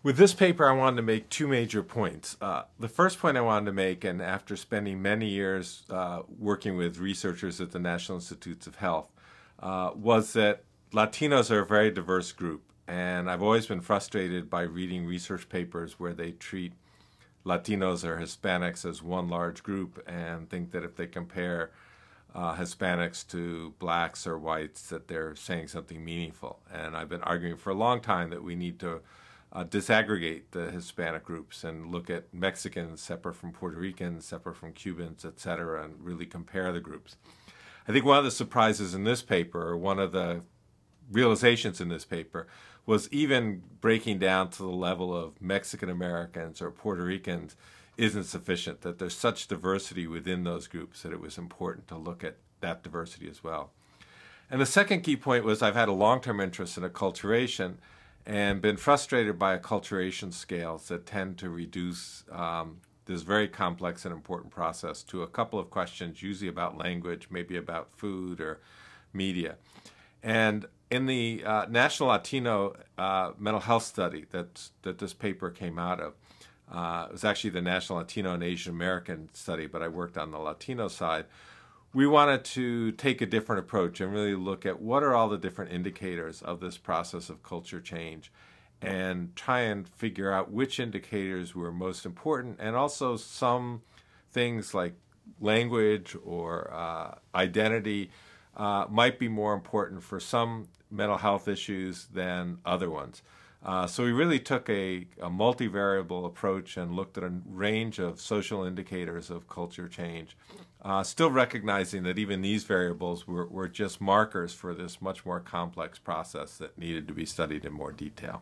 With this paper, I wanted to make two major points. The first point I wanted to make, and after spending many years working with researchers at the National Institutes of Health, was that Latinos are a very diverse group. And I've always been frustrated by reading research papers where they treat Latinos or Hispanics as one large group and think that if they compare Hispanics to blacks or whites, that they're saying something meaningful. And I've been arguing for a long time that we need to disaggregate the Hispanic groups and look at Mexicans separate from Puerto Ricans, separate from Cubans, et cetera, and really compare the groups. I think one of the surprises in this paper, or one of the realizations in this paper, was even breaking down to the level of Mexican Americans or Puerto Ricans isn't sufficient, that there's such diversity within those groups that it was important to look at that diversity as well. And the second key point was I've had a long-term interest in acculturation and been frustrated by acculturation scales that tend to reduce this very complex and important process to a couple of questions, usually about language, maybe about food or media. And in the National Latino Mental Health Study that this paper came out of, it was actually the National Latino and Asian American study, but I worked on the Latino side. We wanted to take a different approach and really look at what are all the different indicators of this process of culture change and try and figure out which indicators were most important, and also some things like language or identity might be more important for some mental health issues than other ones. So we really took a multivariable approach and looked at a range of social indicators of culture change, still recognizing that even these variables were just markers for this much more complex process that needed to be studied in more detail.